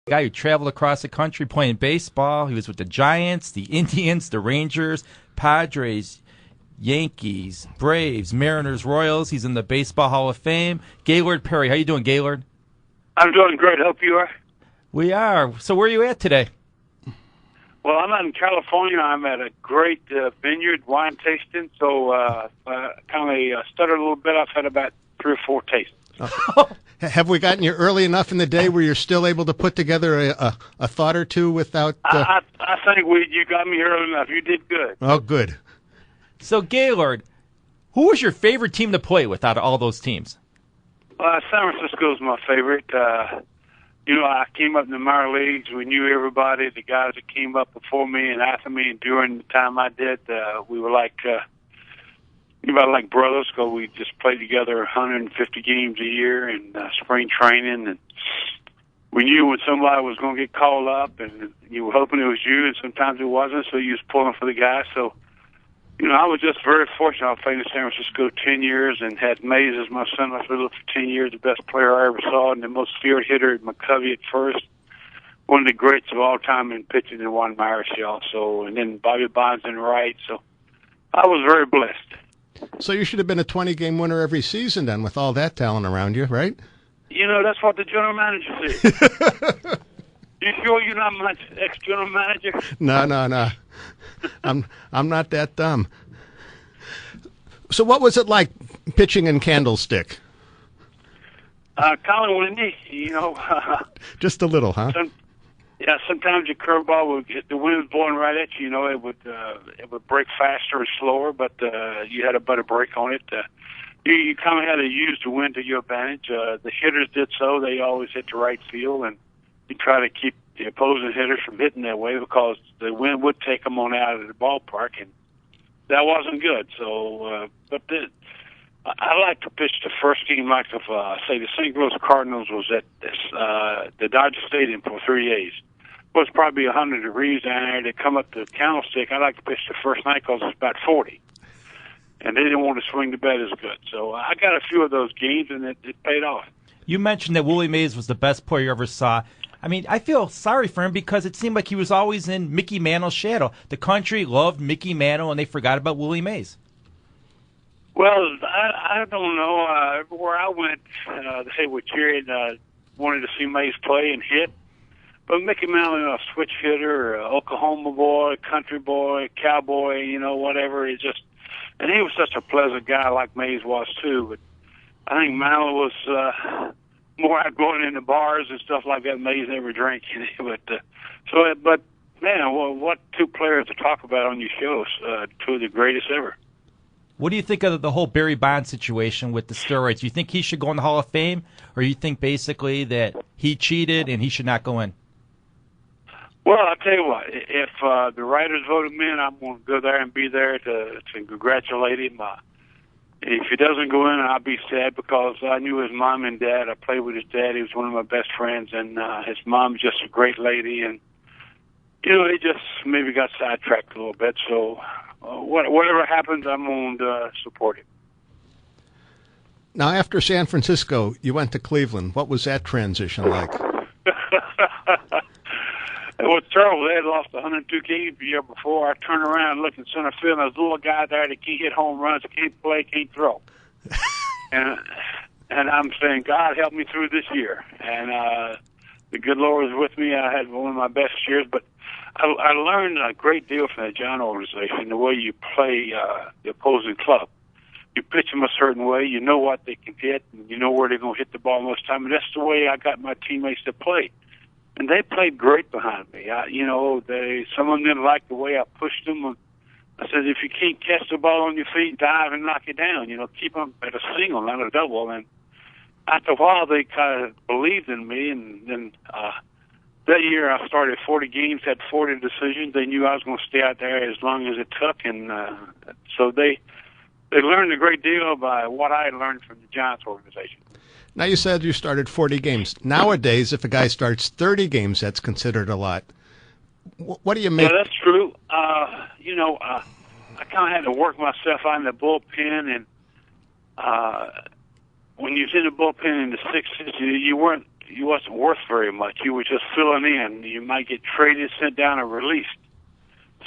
Guy who traveled across the country playing baseball. He was with the Giants, the Indians, the Rangers, Padres, Yankees, Braves, Mariners, Royals. He's in the Baseball Hall of Fame. Gaylord Perry. How you doing, Gaylord? I'm doing great. Hope you are. We are. So where are you at today? Well, I'm out in California. I'm at a great vineyard wine tasting, so kind of stuttered a little bit. I've had about 3 or 4 tastes. Have we gotten you early enough in the day where you're still able to put together a thought or two without... I think you got me early enough. You did good. Oh, good. So, Gaylord, who was your favorite team to play with out of all those teams? San Francisco's my favorite. I came up in the minor leagues. We knew everybody, the guys that came up before me and after me, and during the time I did, we were like brothers, because we just played together 150 games a year in spring training, and we knew when somebody was going to get called up, and you were hoping it was you, and sometimes it wasn't, so you was pulling for the guy. So, I was just very fortunate. I played in San Francisco 10 years and had Mays as my son for 10 years, the best player I ever saw, and the most field hitter at McCovey at first. One of the greats of all time in pitching, and Juan Myers also, and then Bobby Bonds in right. So I was very blessed. So you should have been a 20-game winner every season then, with all that talent around you, right? That's what the general manager said. You sure you're not my ex-general manager? No. I'm not that dumb. So what was it like pitching in Candlestick? Kind of windy, Just a little, huh? Sometimes your curveball would get the wind was blowing right at you. It would break faster or slower, but you had a better break on it. You kind of had to use the wind to your advantage. The hitters did so; they always hit the right field, and you try to keep the opposing hitters from hitting that way, because the wind would take them on out of the ballpark, and that wasn't good. So, I like to pitch the first game, like if say the St. Louis Cardinals was at the Dodger Stadium for 3 days. It was probably 100 degrees down there. They come up to Candlestick. I like to pitch the first night because it's about 40, and they didn't want to swing the bat as good. So I got a few of those games, and it paid off. You mentioned that Willie Mays was the best player you ever saw. I mean, I feel sorry for him because it seemed like he was always in Mickey Mantle's shadow. The country loved Mickey Mantle, and they forgot about Willie Mays. Well, I don't know. Everywhere I went, they would cheer and wanted to see Mays play and hit. But Mickey Mantle, a switch hitter, Oklahoma boy, country boy, cowboy, whatever. And he was such a pleasant guy, like Mays was too. But I think Mantle was more outgoing in the bars and stuff like that. Mays never drank. But man, what 2 players to talk about on your shows? 2 of the greatest ever. What do you think of the whole Barry Bonds situation with the steroids? Do you think he should go in the Hall of Fame, or you think basically that he cheated and he should not go in? Well, I'll tell you what. If the writers voted me in, I'm going to go there and be there to congratulate him. If he doesn't go in, I'll be sad, because I knew his mom and dad. I played with his dad. He was one of my best friends, and his mom's just a great lady. And, he just maybe got sidetracked a little bit. So whatever happens, I'm going to support him. Now, after San Francisco, you went to Cleveland. What was that transition like? It was terrible. They had lost 102 games the year before. I turned around and looked in center field, and there's a little guy there that can't hit home runs, can't play, can't throw. and I'm saying, God, help me through this year. And the good Lord was with me. I had one of my best years, but I learned a great deal from the Giant organization, the way you play the opposing club. You pitch them a certain way, you know what they can hit, and you know where they're going to hit the ball most of the time, and that's the way I got my teammates to play. And they played great behind me. Some of them didn't like the way I pushed them. I said, if you can't catch the ball on your feet, dive and knock it down. Keep them at a single, not a double. And after a while, they kind of believed in me. And then that year, I started 40 games, had 40 decisions. They knew I was going to stay out there as long as it took. And so they learned a great deal by what I had learned from the Giants organization. Now, you said you started 40 games. Nowadays, if a guy starts 30 games, that's considered a lot. What do you make? Yeah, that's true. I kind of had to work myself out in the bullpen, and when you was in the bullpen in the 6th, you weren't you wasn't worth very much. You were just filling in. You might get traded, sent down, or released.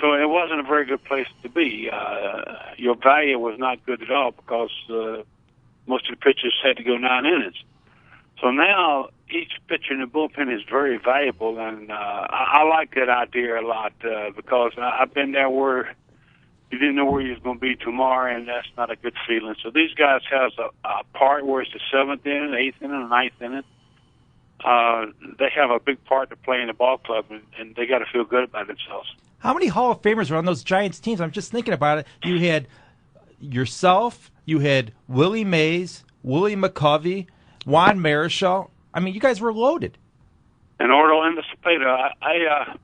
So it wasn't a very good place to be. Your value was not good at all because most of the pitchers had to go 9 innings. So now each pitcher in the bullpen is very valuable, and I like that idea a lot because I've been there where you didn't know where you was going to be tomorrow, and that's not a good feeling. So these guys have a part where it's the 7th inning, 8th inning, and 9th inning. They have a big part to play in the ball club, and they got to feel good about themselves. How many Hall of Famers were on those Giants teams? I'm just thinking about it. You had yourself, you had Willie Mays, Willie McCovey, Juan Marichal. I mean, you guys were loaded. And Orlando Spada, I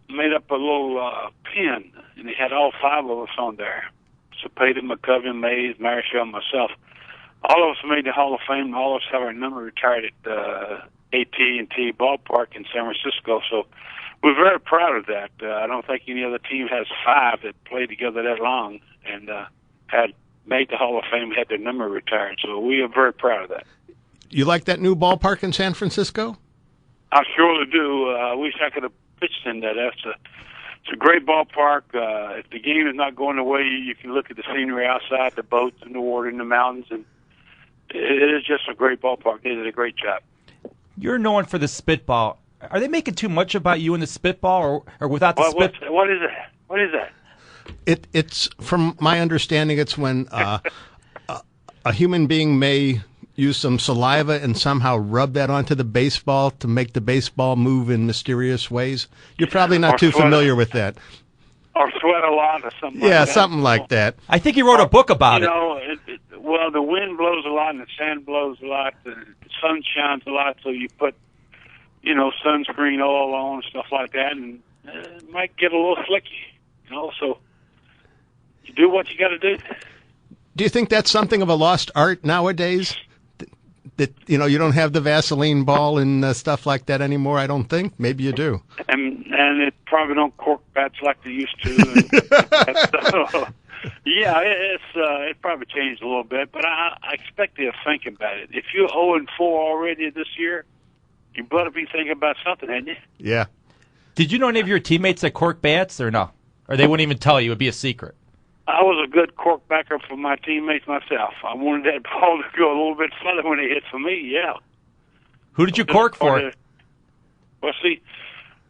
made up a little pin, and they had all 5 of us on there. Spada, McCovey, Mays, Marichal, and myself. All of us made the Hall of Fame. All of us have our number retired at AT&T Ballpark in San Francisco. So we're very proud of that. I don't think any other team has 5 that played together that long and had made the Hall of Fame, had their number retired. So we are very proud of that. You like that new ballpark in San Francisco? I surely do. I wish I could have pitched in that. It's a great ballpark. If the game is not going the way, you can look at the scenery outside, the boats and the water and the mountains, and it is just a great ballpark. They did a great job. You're known for the spitball. Are they making too much about you in the spitball, or without the spitball? What is that? What is that? It's from my understanding, it's when a human being may use some saliva and somehow rub that onto the baseball to make the baseball move in mysterious ways. You're probably not too familiar with that. Or sweat a lot or something like that. Yeah, something like that. I think he wrote a book about it. Well, the wind blows a lot and the sand blows a lot. The sun shines a lot, so you put, sunscreen oil on, stuff like that, and it might get a little flicky, so you do what you got to do. Do you think that's something of a lost art nowadays? That you don't have the Vaseline ball and stuff like that anymore. I don't think. Maybe you do. And it probably don't cork bats like they used to. Yeah, it probably changed a little bit, but I expect you to think about it. If you're 0-4 already this year, you better be thinking about something, hadn't you? Yeah. Did you know any of your teammates that cork bats, or no? Or they wouldn't even tell you? It would be a secret. I was a good cork backer for my teammates myself. I wanted that ball to go a little bit further when it hit for me, yeah. Who did you cork for? Well, see,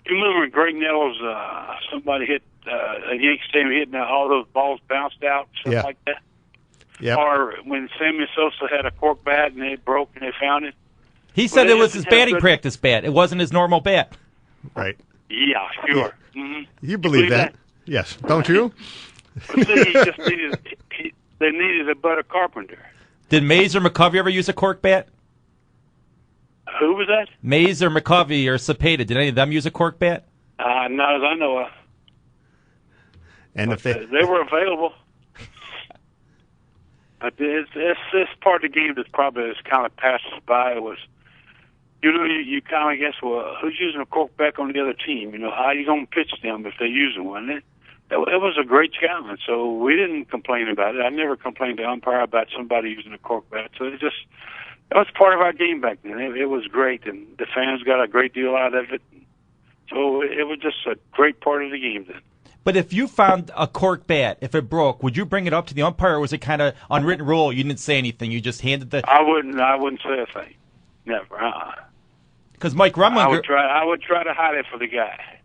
you remember Greg Nettles, somebody hit, a Yankees team hitting all those balls bounced out, stuff like that? Yeah. Or when Sammy Sosa had a cork bat and it broke and they found it. He said it was his batting practice bat. It wasn't his normal bat. Right. Yeah, sure. Mm-hmm. You believe that? Yes. Don't you? But see, they needed a better carpenter. Did Mays or McCovey ever use a cork bat? Who was that? Mays or McCovey or Spada. Did any of them use a cork bat? Not as I know of. And if they were available. But it's part of the game that's probably has kind of passed us by. It was, you kind of guess, well, who's using a cork bat on the other team? How are you going to pitch them if they're using one? It was a great challenge, so we didn't complain about it. I never complained to umpire about somebody using a cork bat. So it was part of our game back then. It was great, and the fans got a great deal out of it. So it was just a great part of the game then. But if you found a cork bat, if it broke, would you bring it up to the umpire, or was it kind of unwritten rule? You didn't say anything. You just handed the. I wouldn't say a thing. Never. Because Mike Rumlinger. I would try to hide it for the guy.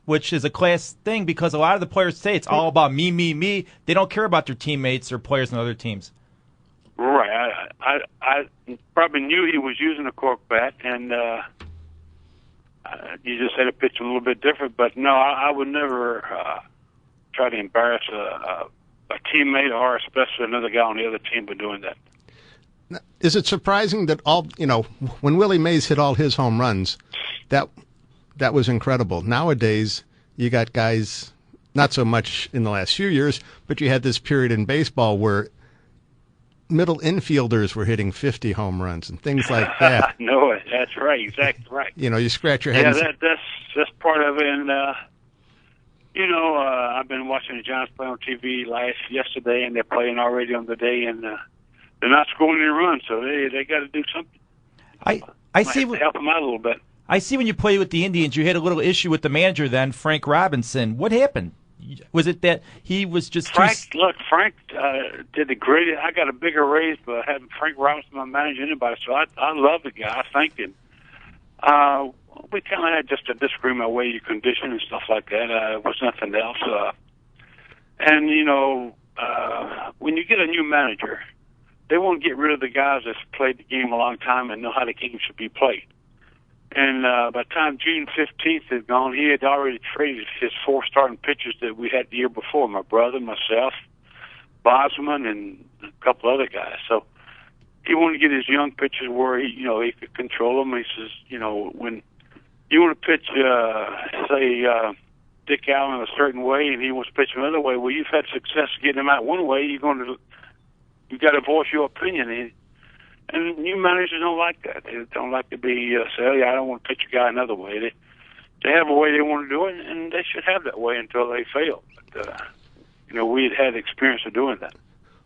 Which is a class thing, because a lot of the players say it's all about me, me, me. They don't care about their teammates or players on other teams. Right. I probably knew he was using a cork bat, and you just had to pitch a little bit different. But no, I would never try to embarrass a teammate, or especially another guy on the other team by doing that. Now, is it surprising that when Willie Mays hit all his home runs, that was incredible. Nowadays, you got guys, not so much in the last few years, but you had this period in baseball where middle infielders were hitting 50 home runs and things like that. No, that's right, exactly right. You scratch your head. Yeah, that's part of it. And I've been watching the Giants play on TV yesterday, and they're playing already on the day, and they're not scoring any runs, so they got to do something. I see. Help him out a little bit. I see when you played with the Indians, you had a little issue with the manager then, Frank Robinson. What happened? Was it that he was just Frank did the great. I got a bigger raise by having Frank Robinson my manager anybody, so I love the guy. I thanked him. We kind of had just a disagreement on way you condition and stuff like that. It was nothing else. And, when you get a new manager, they want to get rid of the guys that's played the game a long time and know how the game should be played. And by the time June 15th had gone, he had already traded his 4 starting pitchers that we had the year before, my brother, myself, Bosman, and a couple other guys. So he wanted to get his young pitchers where he could control them. He says, when you want to pitch, say, Dick Allen a certain way, and he wants to pitch another way, well, you've had success getting him out one way. You've got to voice your opinion. And new managers don't like that. They don't like to be say, I don't want to pitch a guy another way. They have a way they want to do it, and they should have that way until they fail. But, we had experience of doing that.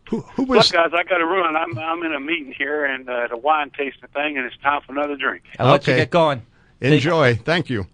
Who was? Look, guys, I got to run. I'm in a meeting here and at a wine tasting thing, and it's time for another drink. I'll let you get going. Enjoy. Thank you.